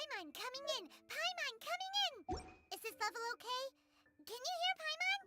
Paimon coming in! Paimon coming in! Is this level okay? Can you hear Paimon?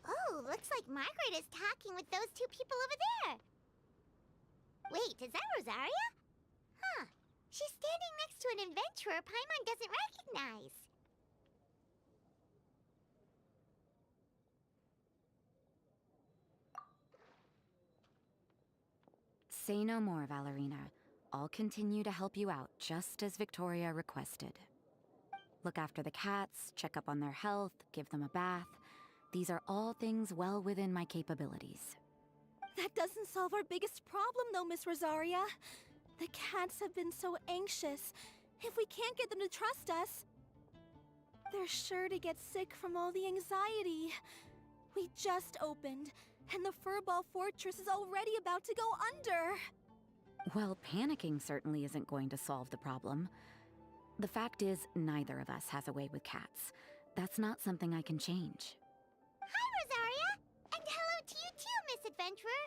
Oh, looks like Margaret is talking with those two people over there. Wait, is that Rosaria? Huh. She's standing next to an adventurer Paimon doesn't recognize. Say no more, Valerina. I'll continue to help you out, just as Victoria requested. Look after the cats, check up on their health, give them a bath. These are all things well within my capabilities. That doesn't solve our biggest problem, though, Miss Rosaria. The cats have been so anxious. If we can't get them to trust us, they're sure to get sick from all the anxiety. We just opened, and the Furball Fortress is already about to go under. Well, panicking certainly isn't going to solve the problem. The fact is, neither of us has a way with cats. That's not something I can change. Hi, Rosaria! And hello to you too, Miss Adventurer!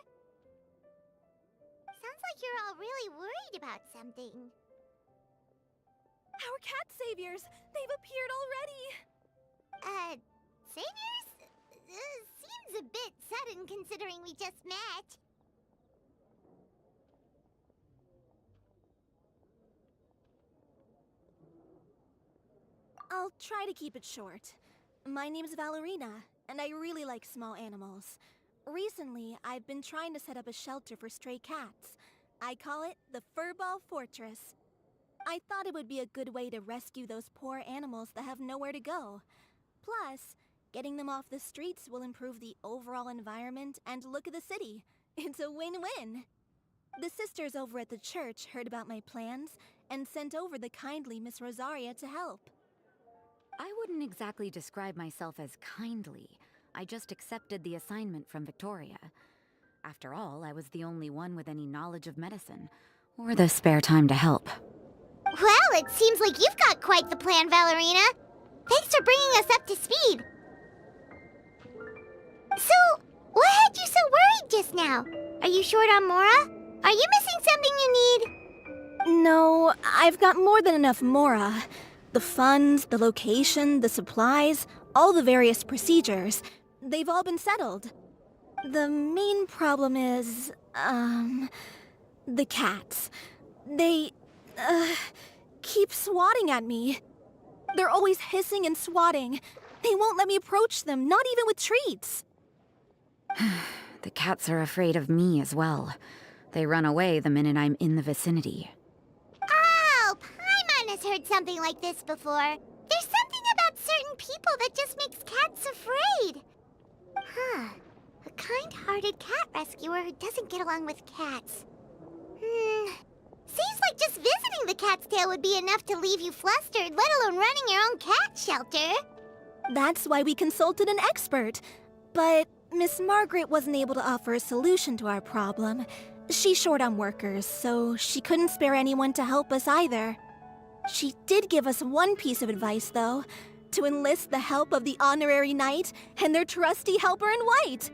Sounds like you're all really worried about something. Our cat saviors! They've appeared already! Saviors? Seems a bit sudden considering we just met. I'll try to keep it short. My name's Valerina, and I really like small animals. Recently, I've been trying to set up a shelter for stray cats. I call it the Furball Fortress. I thought it would be a good way to rescue those poor animals that have nowhere to go. Plus, getting them off the streets will improve the overall environment and look of the city. It's a win-win. The sisters over at the church heard about my plans and sent over the kindly Miss Rosaria to help. I wouldn't exactly describe myself as kindly. I just accepted the assignment from Victoria. After all, I was the only one with any knowledge of medicine, or the spare time to help. Well, it seems like you've got quite the plan, Valerina. Thanks for bringing us up to speed. So, what had you so big just now. Are you short on Mora? Are you missing something you need? No, I've got more than enough Mora. The funds, the location, the supplies, all the various procedures. They've all been settled. The main problem is, the cats. They, keep swatting at me. They're always hissing and swatting. They won't let me approach them, not even with treats. The cats are afraid of me as well. They run away the minute I'm in the vicinity. Oh, Paimon has heard something like this before. There's something about certain people that just makes cats afraid. Huh. A kind-hearted cat rescuer who doesn't get along with cats. Seems like just visiting the cat's tail would be enough to leave you flustered, let alone running your own cat shelter. That's why we consulted an expert. But Miss Margaret wasn't able to offer a solution to our problem. She's short on workers, so she couldn't spare anyone to help us either. She did give us one piece of advice, though, to enlist the help of the Honorary Knight and their trusty helper in white.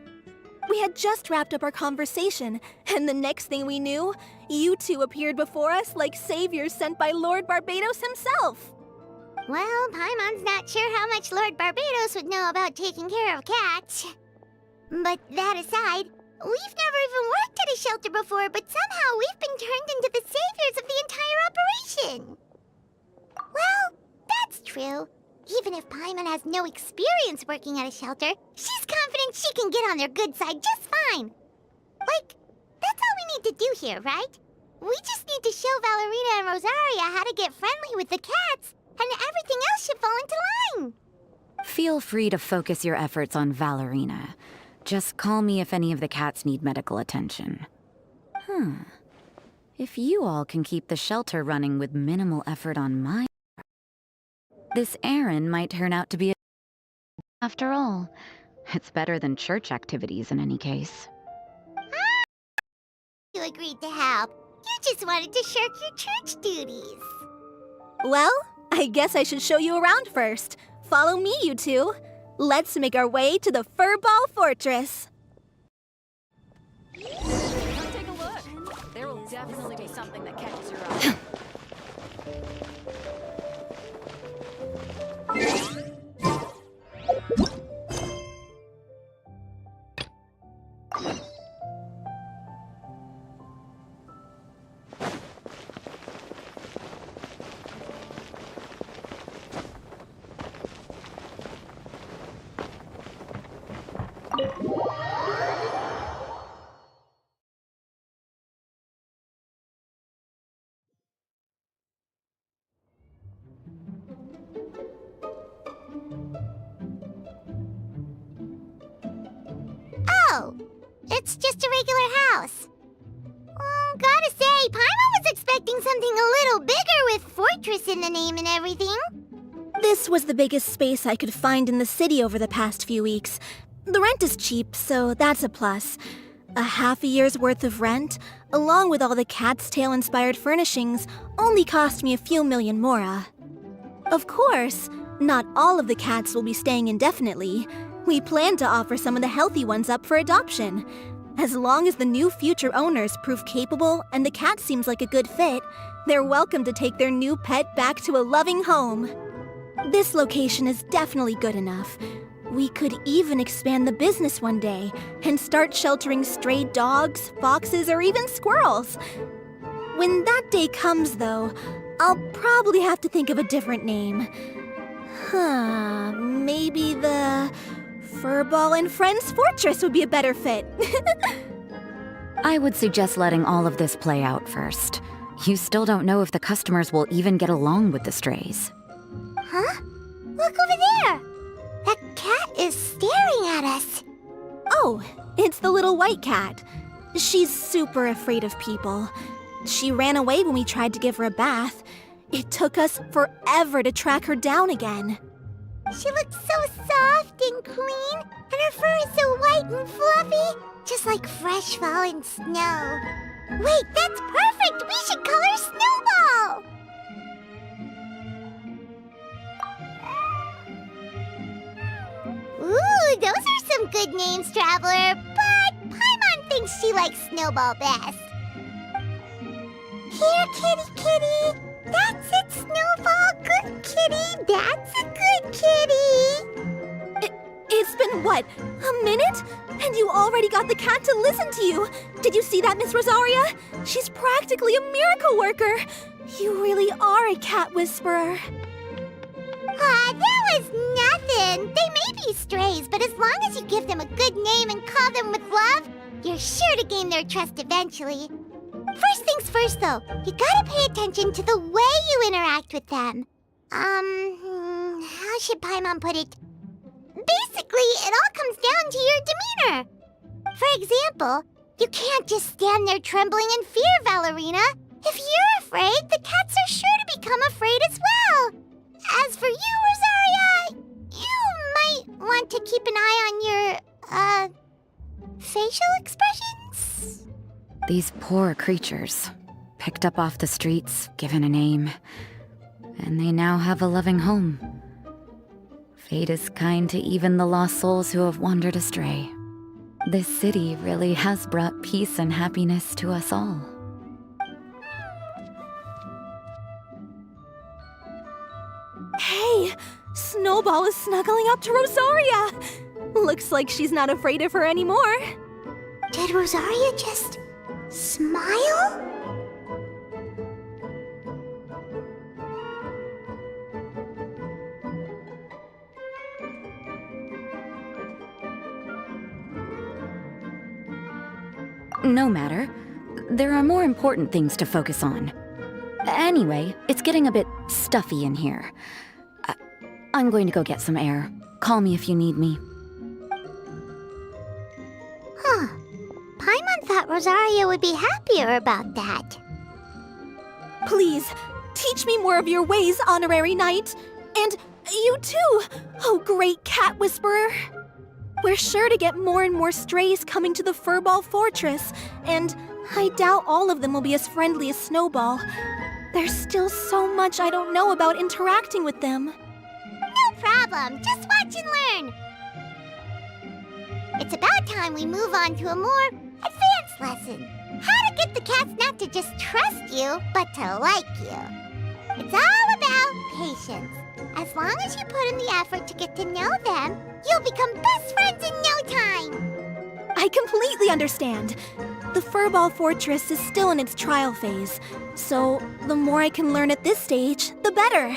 We had just wrapped up our conversation, and the next thing we knew, you two appeared before us like saviors sent by Lord Barbados himself. Well, Paimon's not sure how much Lord Barbados would know about taking care of cats. But that aside, we've never even worked at a shelter before, but somehow we've been turned into the saviors of the entire operation. Well, that's true. Even if Paimon has no experience working at a shelter, she's confident she can get on their good side just fine. Like, that's all we need to do here, right? We just need to show Valerina and Rosaria how to get friendly with the cats, and everything else should fall into line. Feel free to focus your efforts on Valerina. Just call me if any of the cats need medical attention. If you all can keep the shelter running with minimal effort on my part, this errand might turn out to be after all. It's better than church activities in any case. You agreed to help. You just wanted to shirk your church duties. Well, I guess I should show you around first. Follow me, you two. Let's make our way to the Furball Fortress. Come take a look. There will definitely be something that catches your eye. Oh, it's just a regular house. Gotta say, Paimon was expecting something a little bigger with Fortress in the name and everything. This was the biggest space I could find in the city over the past few weeks. The rent is cheap, so that's a plus. A half a year's worth of rent, along with all the Cat's Tail-inspired furnishings, only cost me a few million mora. Of course, not all of the cats will be staying indefinitely. We plan to offer some of the healthy ones up for adoption. As long as the new future owners prove capable and the cat seems like a good fit, they're welcome to take their new pet back to a loving home. This location is definitely good enough. We could even expand the business one day and start sheltering stray dogs, foxes, or even squirrels. When that day comes, though, I'll probably have to think of a different name. Maybe the Furball and Friends Fortress would be a better fit. I would suggest letting all of this play out first. You still don't know if the customers will even get along with the strays. Huh? Look over there! That cat is staring at us. Oh, it's the little white cat. She's super afraid of people. She ran away when we tried to give her a bath. It took us forever to track her down again. She looks so soft and clean, and her fur is so white and fluffy, just like fresh fallen snow. Wait, that's perfect! We should call her Snowball! Ooh, those are some good names, Traveler, but Paimon thinks she likes Snowball best. Here, kitty, kitty. That's it, Snowball. Good kitty. That's a good kitty. It's been, what, a minute? And you already got the cat to listen to you. Did you see that, Miss Rosaria? She's practically a miracle worker. You really are a cat whisperer. Aw, that was nothing. They may be strays, but as long as you give them a good name and call them with love, you're sure to gain their trust eventually. First things first, though, you gotta pay attention to the way you interact with them. How should Paimon put it? Basically, it all comes down to your demeanor. For example, you can't just stand there trembling in fear, Valerina. If you're afraid, the cats are sure to become afraid as well. As for you, Rosaria, you might want to keep an eye on your, facial expressions. These poor creatures, picked up off the streets, given a name, and they now have a loving home. Fate is kind to even the lost souls who have wandered astray. This city really has brought peace and happiness to us all. Hey, Snowball is snuggling up to Rosaria. Looks like she's not afraid of her anymore. Did Rosaria just smile? No matter. There are more important things to focus on. Anyway, it's getting a bit stuffy in here. I'm going to go get some air. Call me if you need me. Huh. Paimon thought Rosaria would be happier about that. Please, teach me more of your ways, Honorary Knight. And you too, oh great cat whisperer. We're sure to get more and more strays coming to the Furball Fortress, and I doubt all of them will be as friendly as Snowball. There's still so much I don't know about interacting with them. No problem. Just watch and learn. It's about time we move on to a more advanced lesson. How to get the cats not to just trust you, but to like you. It's all about patience. As long as you put in the effort to get to know them, you'll become best friends in no time. I completely understand. The Furball Fortress is still in its trial phase, so the more I can learn at this stage, the better.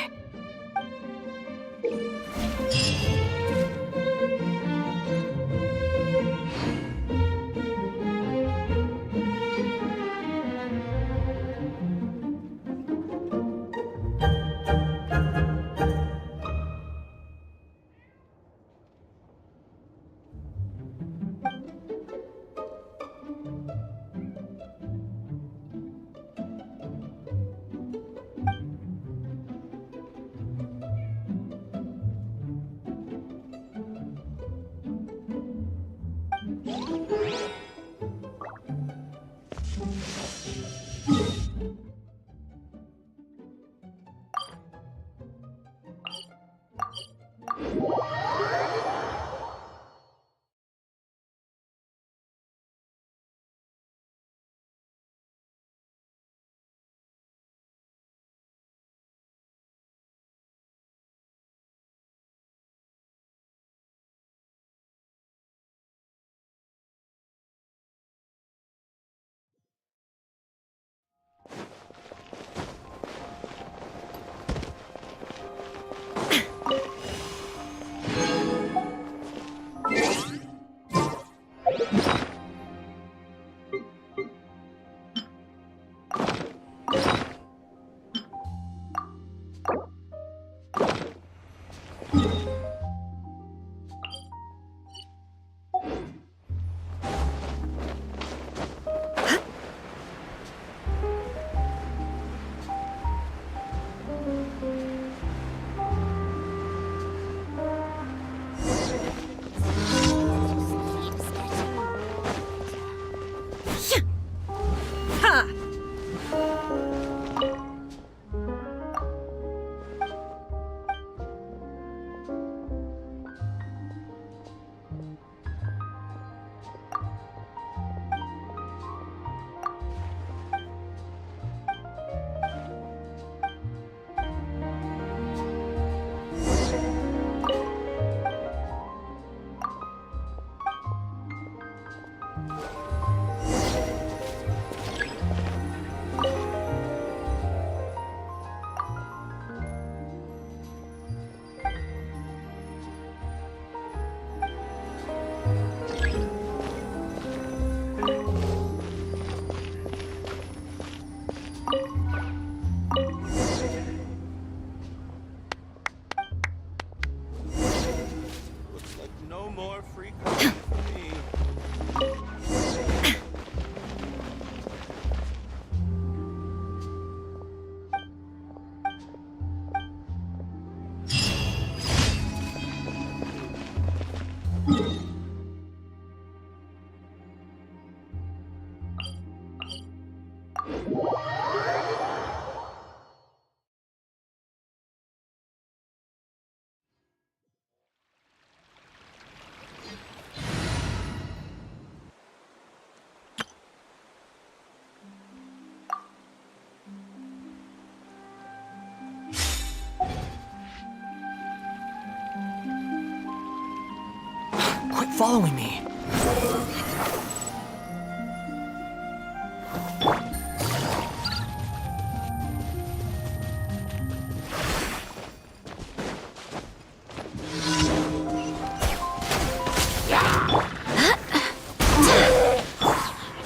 following me.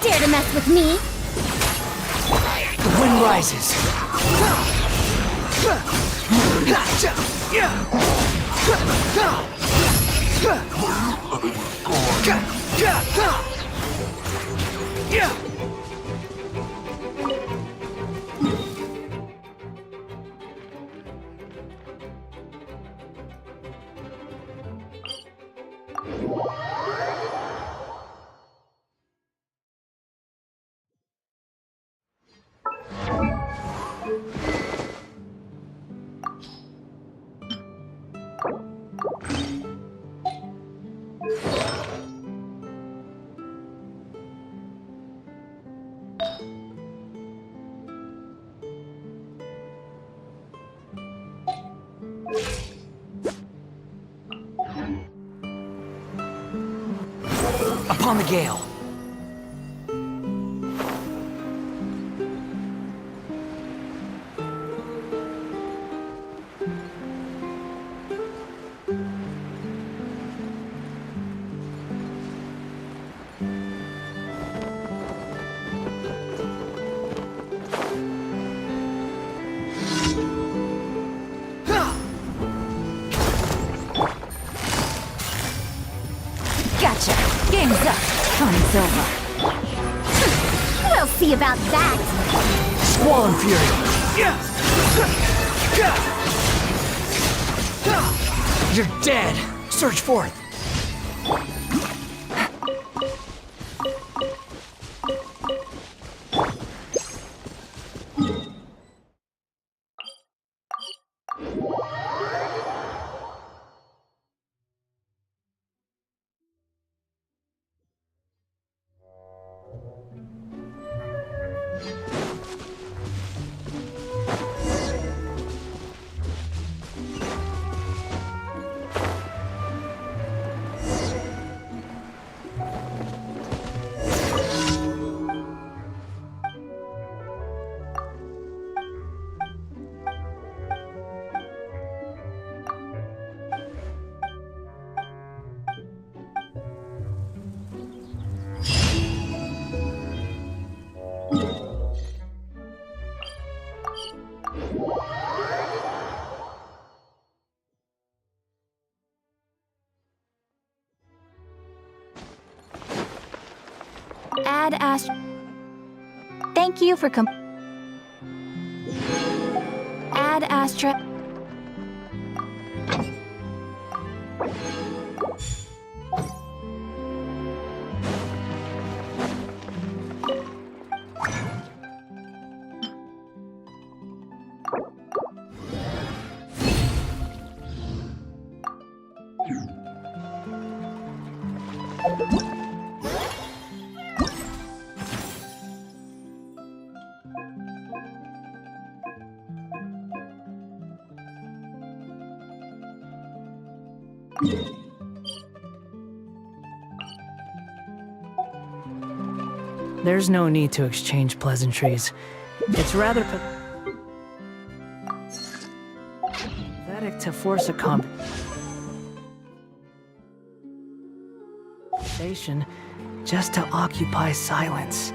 Dare to mess with me? The wind rises. Upon the gale. Gotcha! Game's up! Time's over. We'll see about that. Squall and fury. You're dead. Search forth. Ad Astra. Thank you for Ad Astra. There's no need to exchange pleasantries. It's rather pathetic to force a conversation just to occupy silence.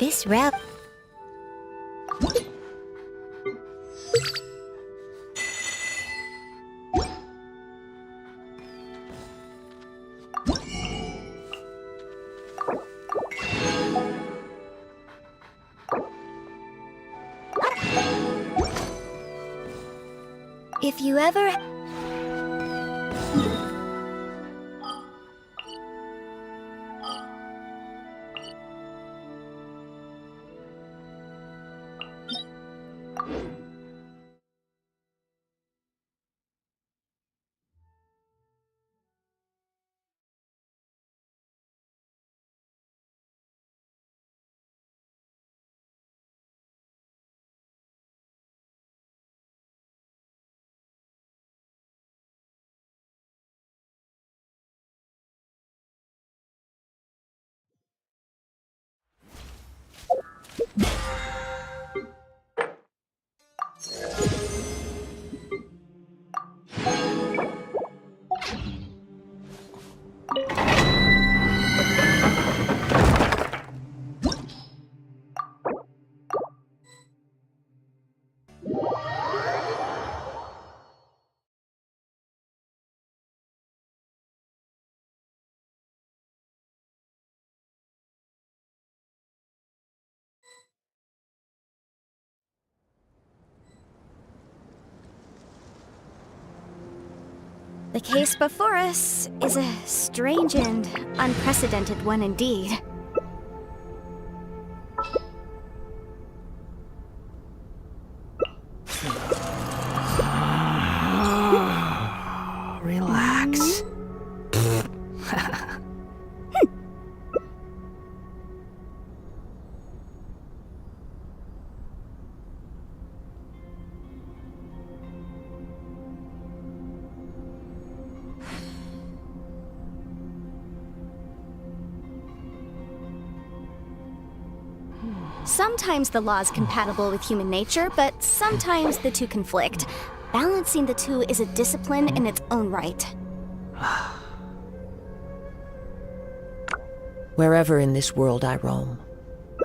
This route. If you ever... The case before us is a strange and unprecedented one indeed. Relax. Sometimes the law's compatible with human nature, but sometimes the two conflict. Balancing the two is a discipline in its own right. Wherever in this world I roam,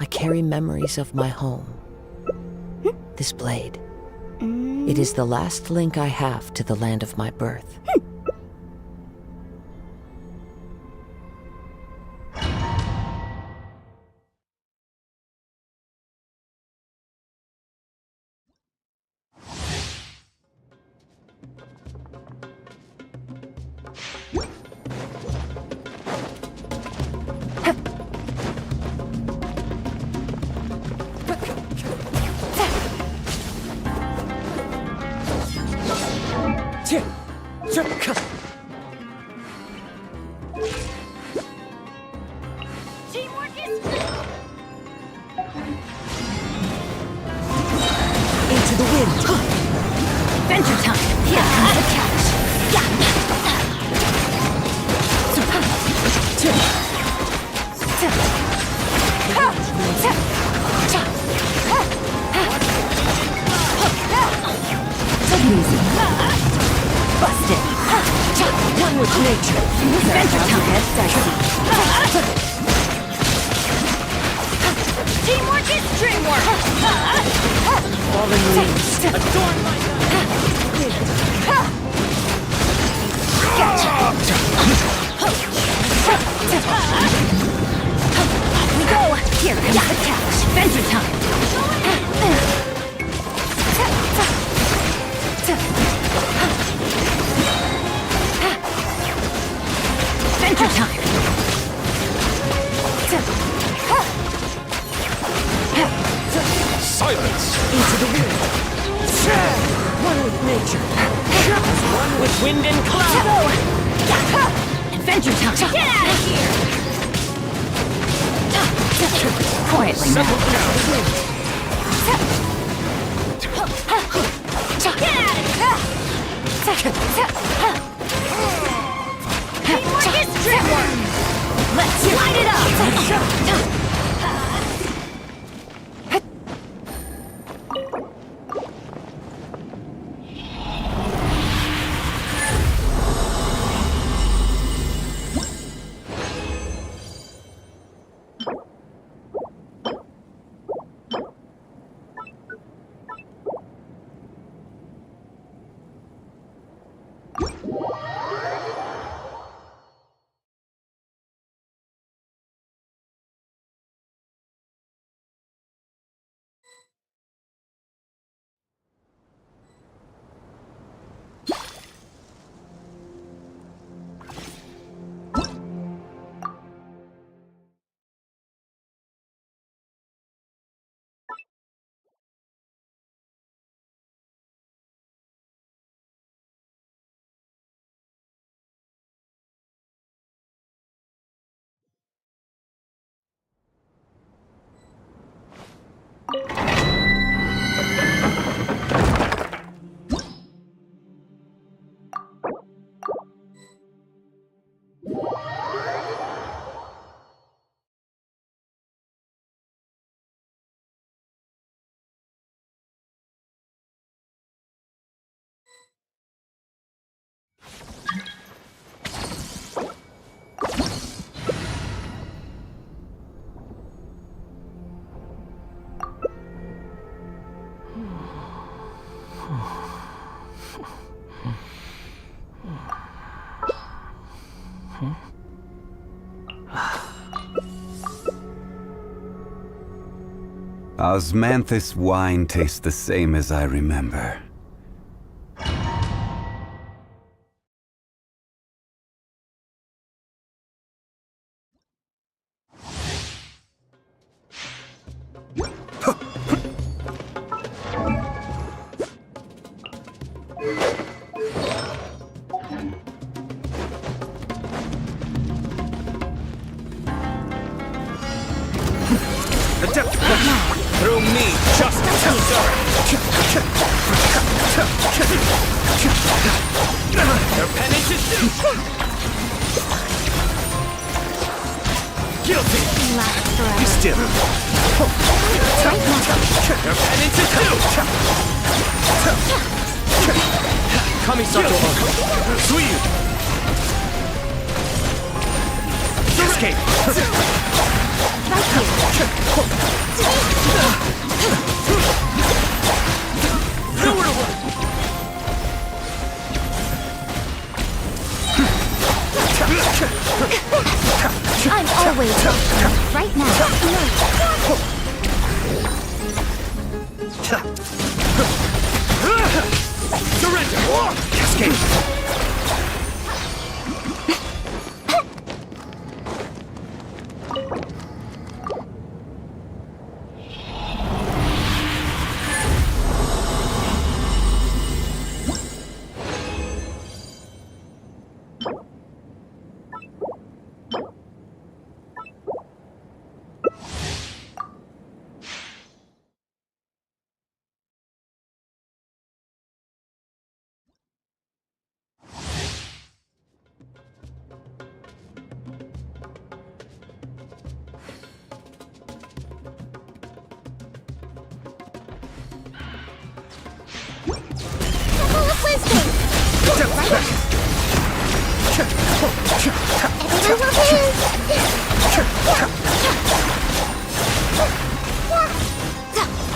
I carry memories of my home. This blade. It is the last link I have to the land of my birth. Into the wind. Venture time. Here comes the catch. Take it easy. Busted. One with nature. Venture time. Get dicey. Teamwork is dreamwork! Fallen leaves. Adorn my We go. Here comes the catch. Venture time. Venture time. Silence! Into the wind. One with nature. One with wind and cloud. Adventure time. Get out of here! Quietly now. Settle down! Get out of here! Teamwork is dreamwork! Let's light it up. Osmanthus wine tastes the same as I remember. Through me, justice is served. Their penance is due. Guilty. Be still. Their penance is due. Kamisato. Suiyu. Escape. Nowhere to run. I'm always right now. Surrender. Escape.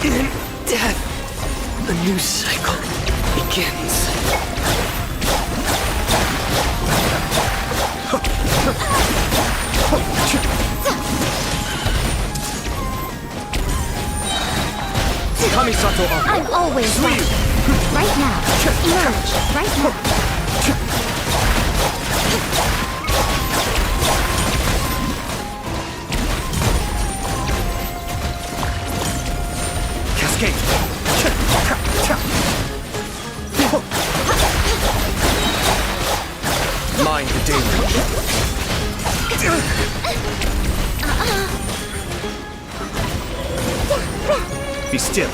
In death, a new cycle begins. Kamisato. I'm always right. Right now. Emerge. Right now. Cascade. Mind the deluge. Be still.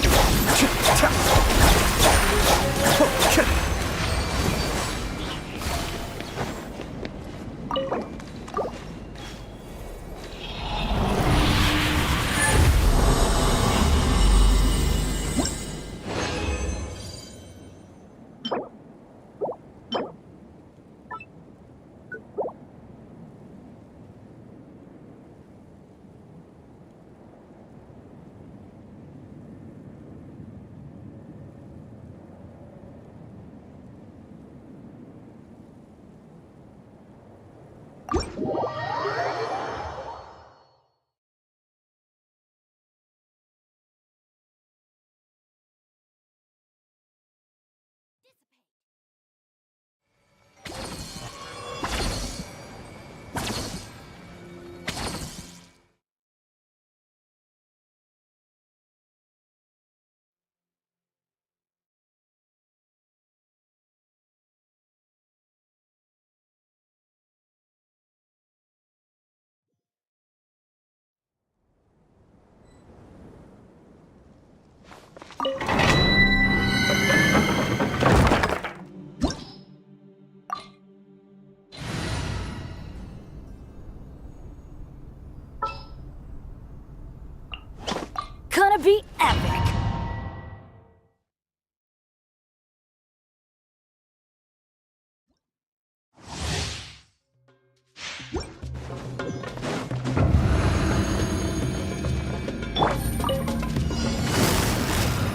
Gonna be epic.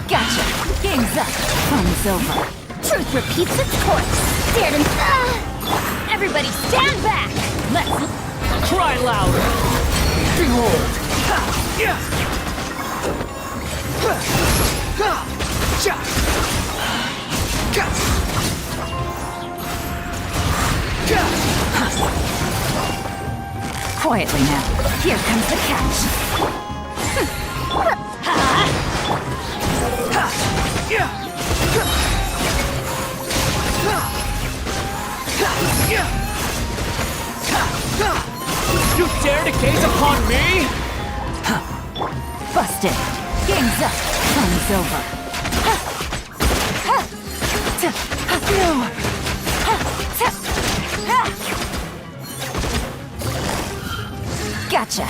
Gotcha. Game's up. Fun's over. Truth repeats its course. Dared and everybody stand back. Let's Cry louder. Behold! Quietly now. Here comes the catch. You dare to gaze upon me? Busted. Game's up. Fun's over. No. Gotcha.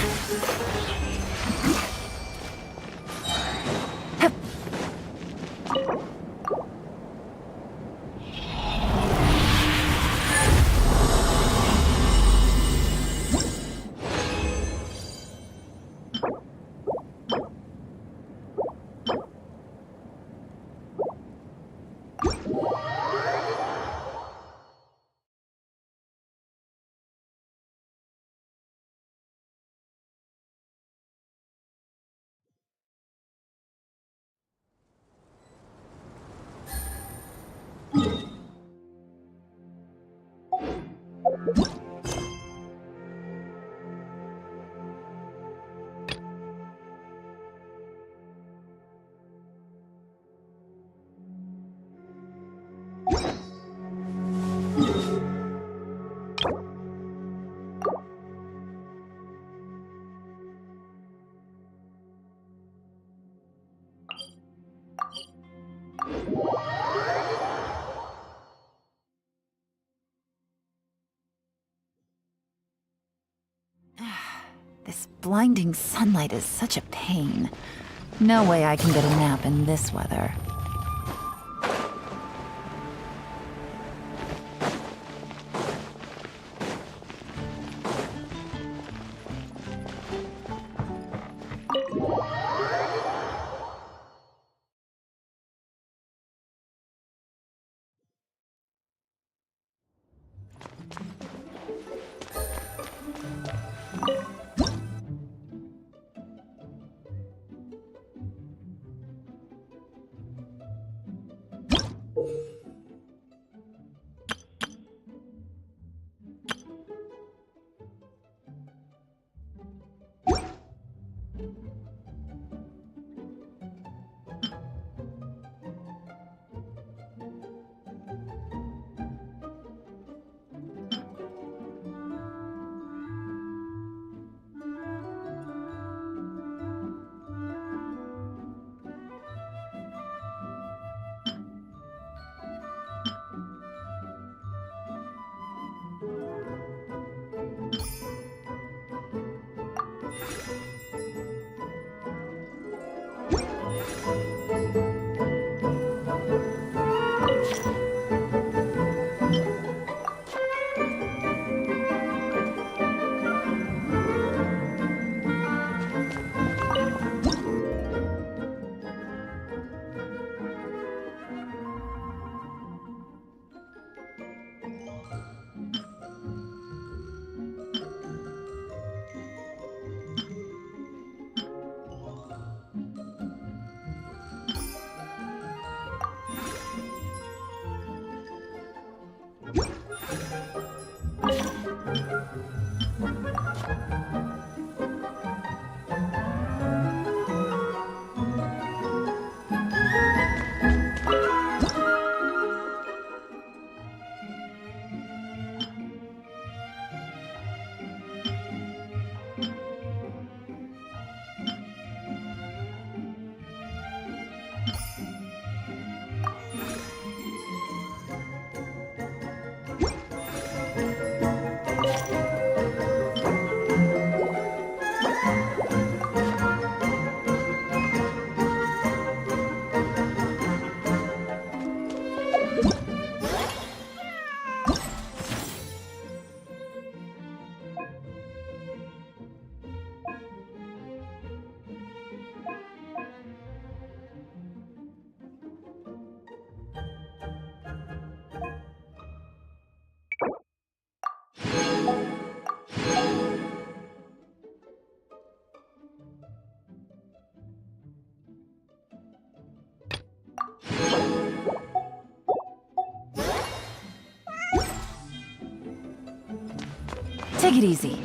This blinding sunlight is such a pain. No way I can get a nap in this weather. Take it easy.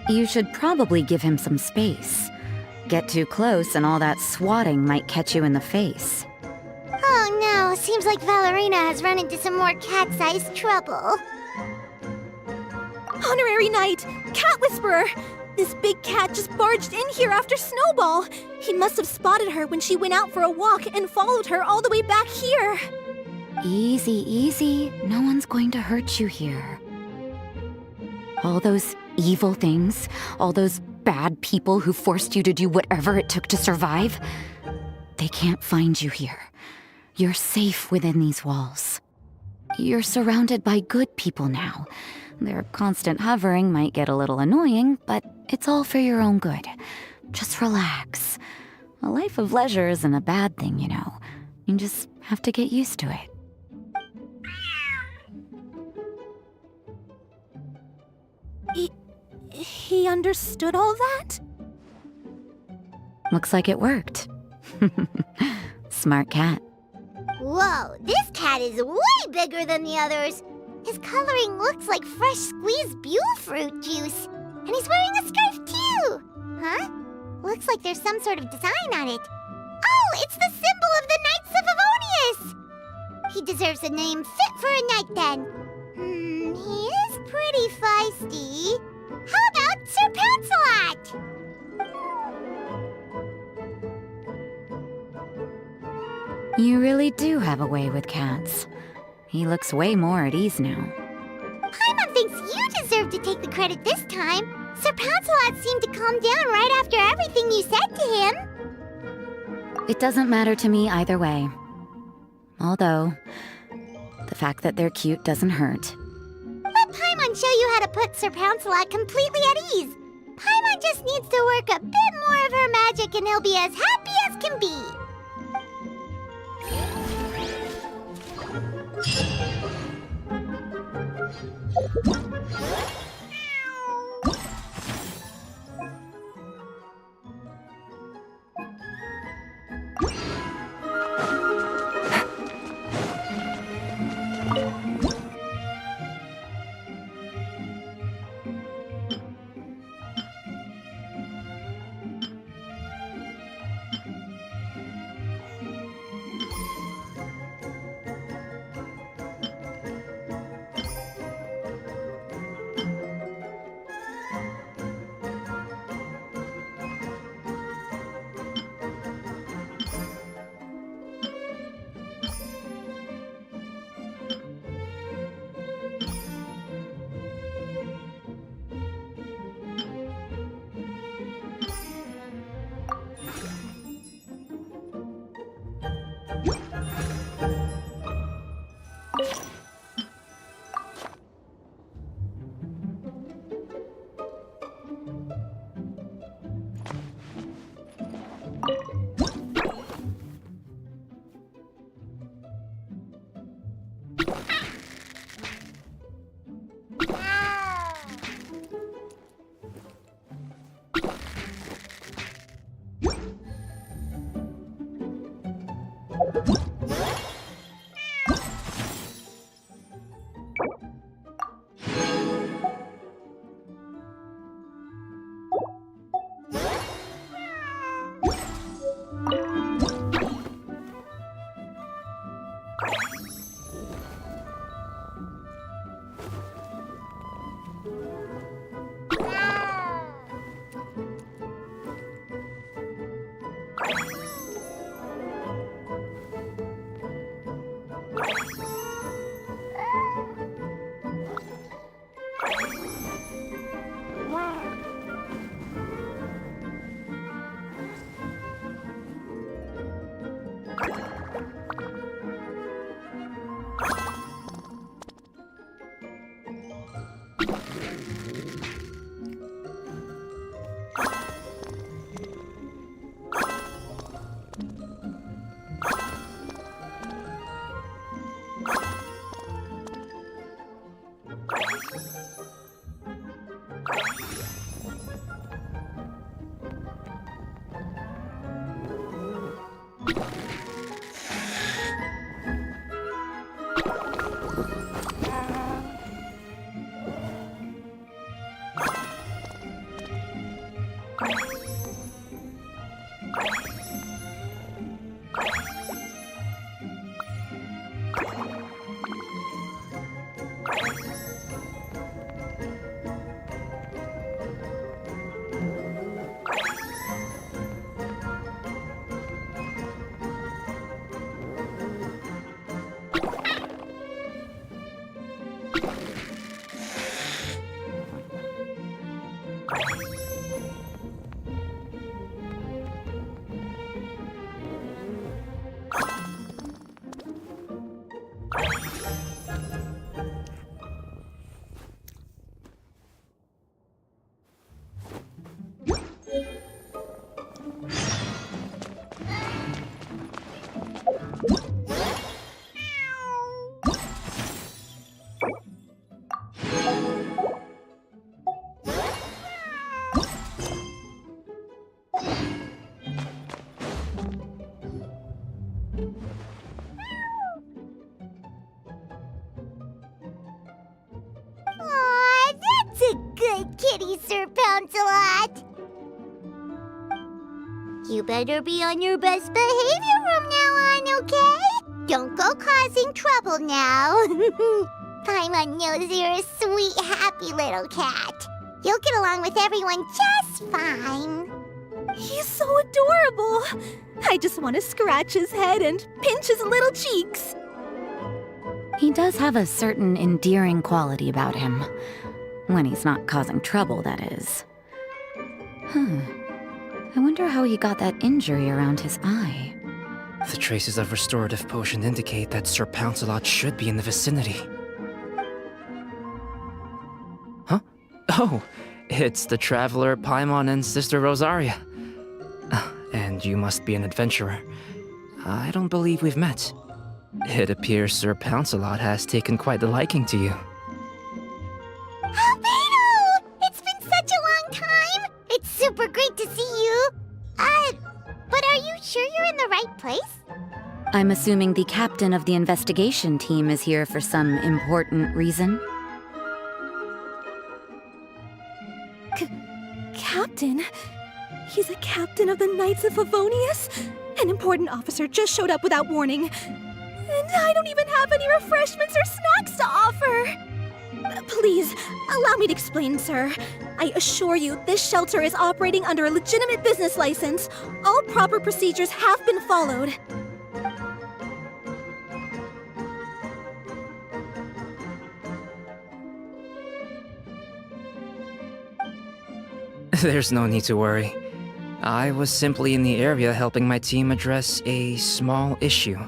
You should probably give him some space. Get too close and all that swatting might catch you in the face. Oh no, seems like Valerina has run into some more cat-sized trouble. Honorary Knight! Cat Whisperer! This big cat just barged in here after Snowball! He must have spotted her when she went out for a walk and followed her all the way back here! Easy, easy. No one's going to hurt you here. All those evil things, all those bad people who forced you to do whatever it took to survive, they can't find you here. You're safe within these walls. You're surrounded by good people now. Their constant hovering might get a little annoying, but it's all for your own good. Just relax. A life of leisure isn't a bad thing, you know. You just have to get used to it. He understood all that? Looks like it worked. Smart cat. Whoa, this cat is way bigger than the others. His coloring looks like fresh squeezed Buell fruit juice. And he's wearing a scarf too! Huh? Looks like there's some sort of design on it. Oh, it's the symbol of the Knights of Favonius! He deserves a name fit for a knight then. He is pretty feisty. How about Sir Pouncelot? You really do have a way with cats. He looks way more at ease now. Paimon thinks you deserve to take the credit this time. Sir Pouncelot seemed to calm down right after everything you said to him. It doesn't matter to me either way. Although, the fact that they're cute doesn't hurt. Let Paimon show you how to put Sir Pouncelot completely at ease. Paimon just needs to work a bit more of her magic and he'll be as happy as can be. Aw, that's a good kitty, Sir Pouncelot. You better be on your best behavior from now on, okay? Don't go causing trouble now. Paimon knows you're a sweet, happy little cat. You'll get along with everyone just fine. He's so adorable. I just want to scratch his head and pinch his little cheeks. He does have a certain endearing quality about him. When he's not causing trouble, that is. I wonder how he got that injury around his eye. The traces of restorative potion indicate that Sir Pouncelot should be in the vicinity. Huh? Oh, it's the traveler Paimon and Sister Rosaria. And you must be an adventurer. I don't believe we've met. It appears Sir Pouncelot has taken quite the liking to you. Albedo! It's been such a long time! It's super great to see you! But are you sure you're in the right place? I'm assuming the captain of the investigation team is here for some important reason. Captain? He's a captain of the Knights of Favonius? An important officer just showed up without warning. And I don't even have any refreshments or snacks to offer! Please, allow me to explain, sir. I assure you, this shelter is operating under a legitimate business license. All proper procedures have been followed. There's no need to worry. I was simply in the area helping my team address a small issue.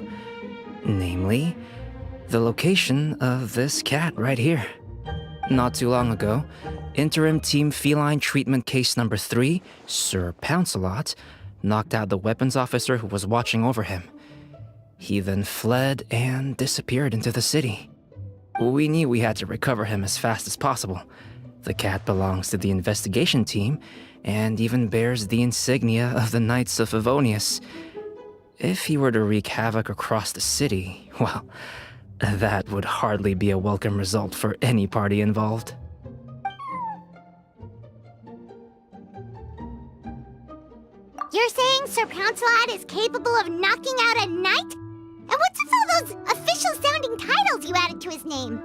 Namely, the location of this cat right here. Not too long ago, Interim Team Feline Treatment Case Number 3, Sir Pouncelot, knocked out the weapons officer who was watching over him. He then fled and disappeared into the city. We knew we had to recover him as fast as possible. The cat belongs to the investigation team and even bears the insignia of the Knights of Favonius. If he were to wreak havoc across the city, well, that would hardly be a welcome result for any party involved. You're saying Sir Pouncelot is capable of knocking out a knight? And what's with all those official-sounding titles you added to his name?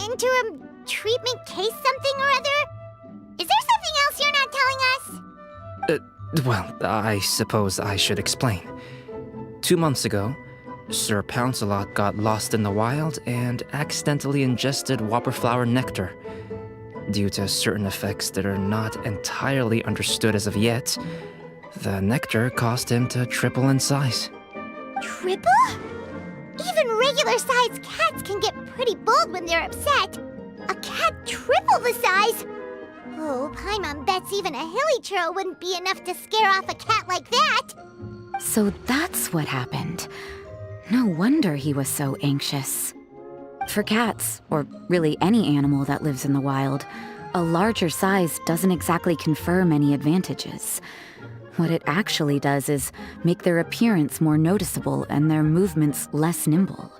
Interim treatment case something or other? Is there something else you're not telling us? Well, I suppose I should explain. 2 months ago, Sir Pouncelot got lost in the wild and accidentally ingested whopperflower nectar. Due to certain effects that are not entirely understood as of yet, the nectar caused him to triple in size. Triple? Even regular-sized cats can get pretty bold when they're upset. A cat triple the size? Oh, Paimon bets even a hilly churl wouldn't be enough to scare off a cat like that. So that's what happened. No wonder he was so anxious. For cats, or really any animal that lives in the wild, a larger size doesn't exactly confer many advantages. What it actually does is make their appearance more noticeable and their movements less nimble.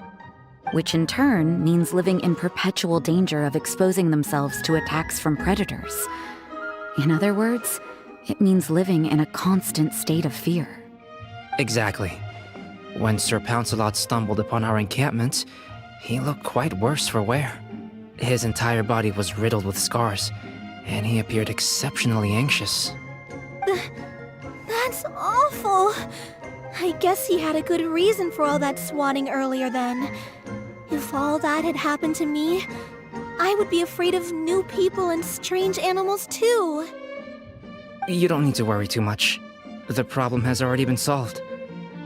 Which in turn means living in perpetual danger of exposing themselves to attacks from predators. In other words, It means living in a constant state of fear. Exactly. When Sir Pouncelot stumbled upon our encampment, he looked quite worse for wear. His entire body was riddled with scars, and he appeared exceptionally anxious. That's awful. I guess he had a good reason for all that swatting earlier then. If all that had happened to me, I would be afraid of new people and strange animals too. You don't need to worry too much. The problem has already been solved.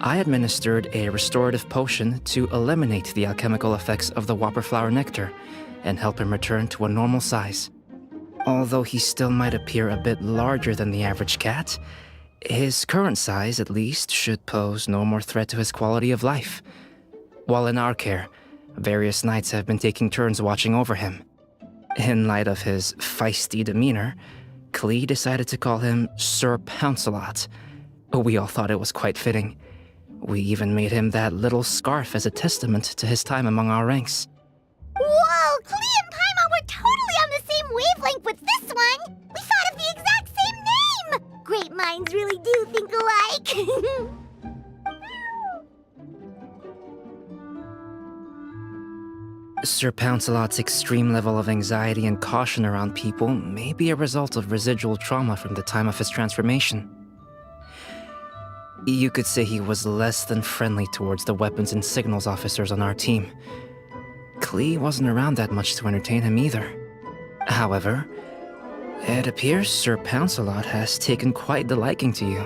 I administered a restorative potion to eliminate the alchemical effects of the whopper flower nectar and help him return to a normal size. Although he still might appear a bit larger than the average cat, his current size, at least, should pose no more threat to his quality of life. While in our care, various knights have been taking turns watching over him. In light of his feisty demeanor, Klee decided to call him Sir Pouncelot. We all thought it was quite fitting. We even made him that little scarf as a testament to his time among our ranks. Whoa, Klee and Paimon were totally on the same wavelength with this one! We thought of the exact same name! Great minds really do think alike! Sir Pouncelot's extreme level of anxiety and caution around people may be a result of residual trauma from the time of his transformation. You could say he was less than friendly towards the weapons and signals officers on our team. Klee wasn't around that much to entertain him either. However, it appears Sir Pouncelot has taken quite the liking to you.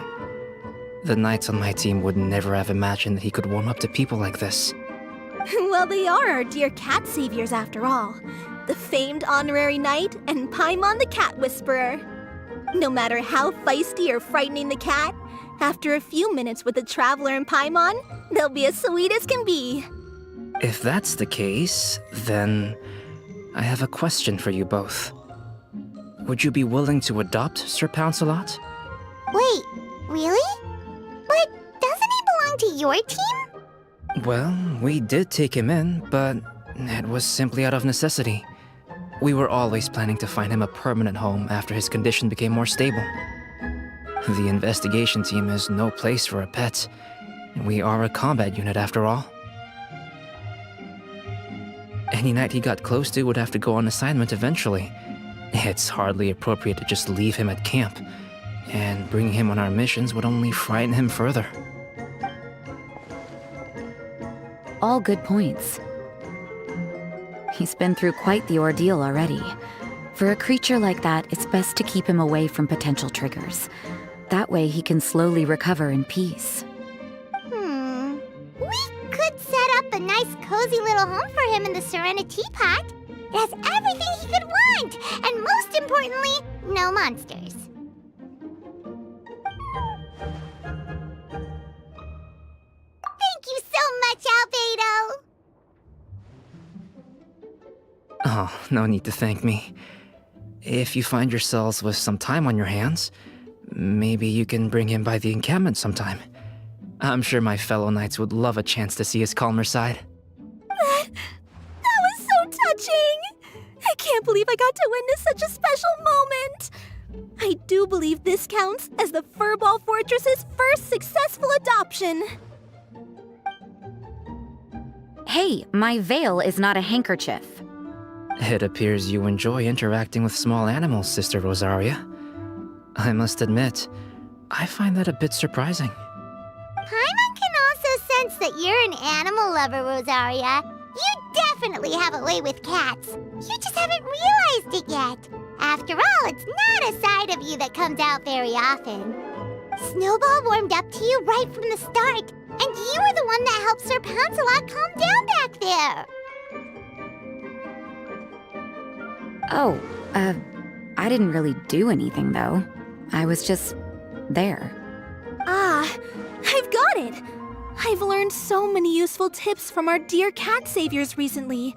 The knights on my team would never have imagined that he could warm up to people like this. Well, they are our dear cat saviors after all. The famed honorary knight and Paimon the cat whisperer. No matter how feisty or frightening the cat, after a few minutes with the traveler and Paimon, they'll be as sweet as can be. If that's the case, then I have a question for you both. Would you be willing to adopt Sir Pouncelot? Wait, really? But doesn't he belong to your team? Well, we did take him in, but it was simply out of necessity. We were always planning to find him a permanent home after his condition became more stable. The investigation team is no place for a pet. We are a combat unit after all. Any knight he got close to would have to go on assignment eventually. It's hardly appropriate to just leave him at camp, and bringing him on our missions would only frighten him further. All good points. He's been through quite the ordeal already. For a creature like that, it's best to keep him away from potential triggers. That way he can slowly recover in peace. We could set up a nice cozy little home for him in the Serenity Pot. It has everything he could want, and most importantly, no monsters. Thank you so much, Albedo! Oh, no need to thank me. If you find yourselves with some time on your hands, maybe you can bring him by the encampment sometime. I'm sure my fellow knights would love a chance to see his calmer side. That was so touching! I can't believe I got to witness such a special moment! I do believe this counts as the Furball Fortress's first successful adoption. Hey, my veil is not a handkerchief. It appears you enjoy interacting with small animals, Sister Rosaria. I must admit, I find that a bit surprising. Paimon can also sense that you're an animal lover, Rosaria. You definitely have a way with cats. You just haven't realized it yet. After all, it's not a side of you that comes out very often. Snowball warmed up to you right from the start, and you were the one that helped Sir Pouncelot calm down back there. Oh, I didn't really do anything though. I was just there. Ah, I've got it! I've learned so many useful tips from our dear cat saviors recently.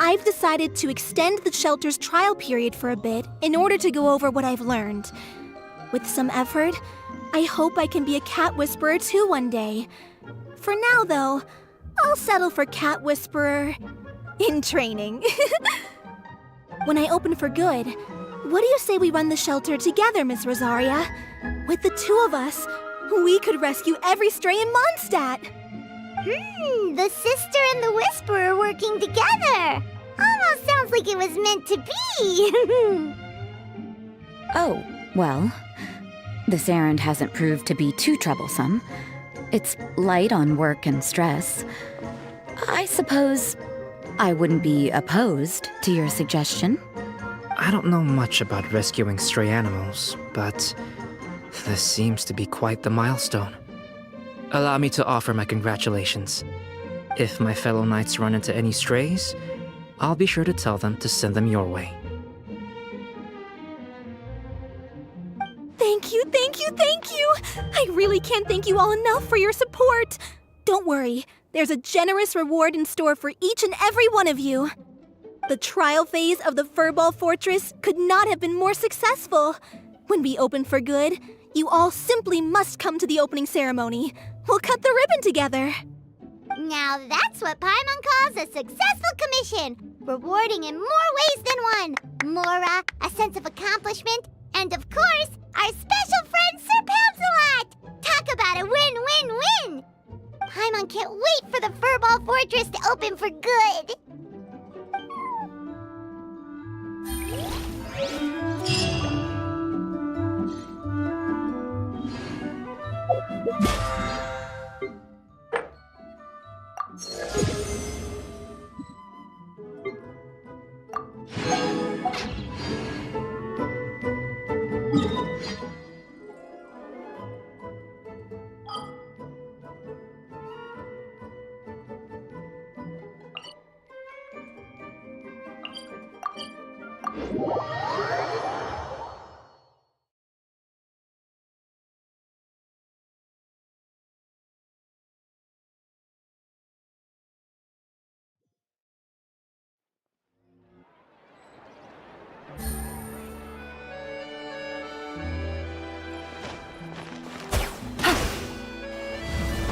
I've decided to extend the shelter's trial period for a bit in order to go over what I've learned. With some effort, I hope I can be a cat whisperer too one day. For now, though, I'll settle for cat whisperer in training. When I open for good, What do you say we run the shelter together, Miss Rosaria? With the two of us, we could rescue every stray in Mondstadt. The sister and the whisperer working together. Almost sounds like it was meant to be. Oh, well, this errand hasn't proved to be too troublesome. It's light on work and stress. I suppose I wouldn't be opposed to your suggestion. I don't know much about rescuing stray animals, but this seems to be quite the milestone. Allow me to offer my congratulations. If my fellow knights run into any strays, I'll be sure to tell them to send them your way. Thank you, thank you, thank you! I really can't thank you all enough for your support. Don't worry, there's a generous reward in store for each and every one of you. The trial phase of the Furball Fortress could not have been more successful. When we open for good, you all simply must come to the opening ceremony. We'll cut the ribbon together. Now that's what Paimon calls a successful commission. Rewarding in more ways than one. Mora, a sense of accomplishment, and of course, our special friend Sir Pouncelot! Talk about a win-win-win! Paimon can't wait for the Furball Fortress to open for good!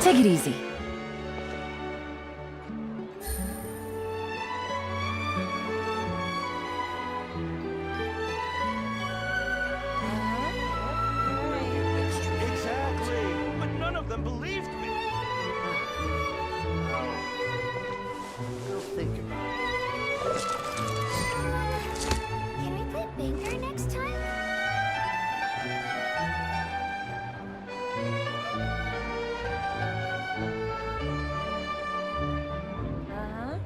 Take it easy. Exactly, but none of them believed me. We'll think about it. Can we play Banger next time?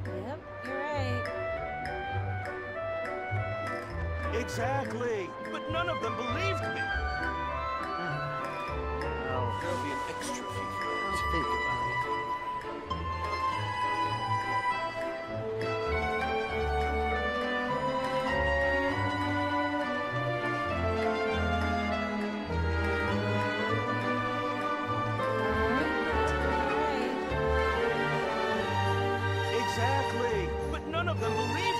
Yep, you're right. Exactly, but none of them believed me. Well, there'll be an extra fee for it. Let's think about it. Exactly, but none of them believed me.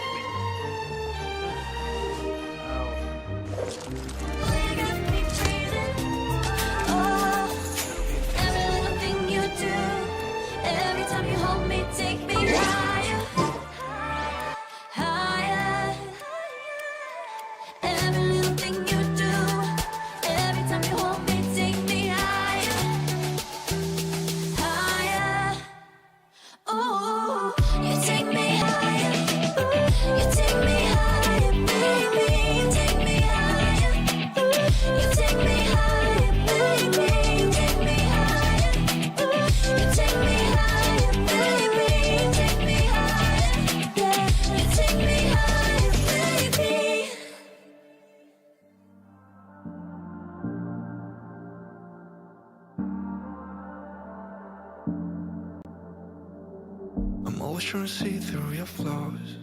I'm always trying to see through your flaws,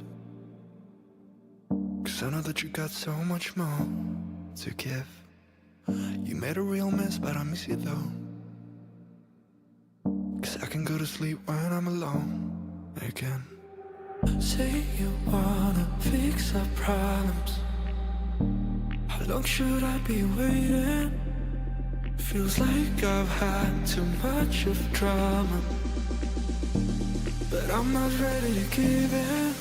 'cause I know that you got so much more to give. You made a real mess, but I miss you though, 'cause I can go to sleep when I'm alone again. Say you wanna fix our problems. How long should I be waiting? Feels like I've had too much of drama, but I'm not ready to give in.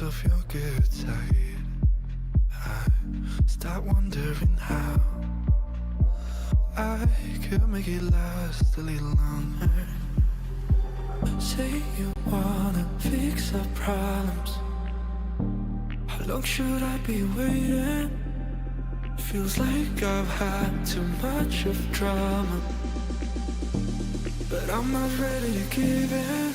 of your good side. I start wondering how I could make it last a little longer. Say you wanna fix our problems. How long should I be waiting? Feels like I've had too much of drama, but I'm not ready to give in.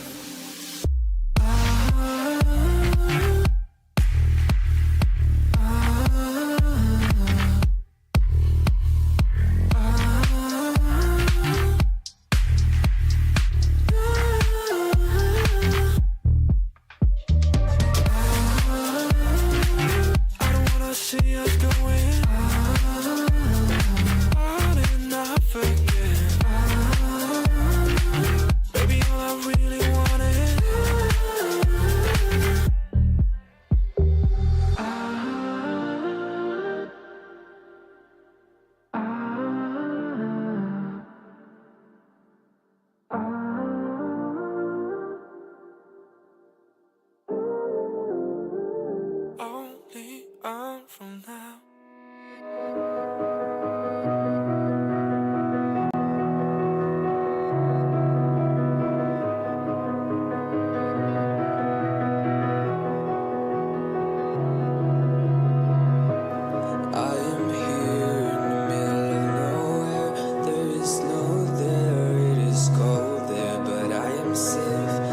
Only on from now.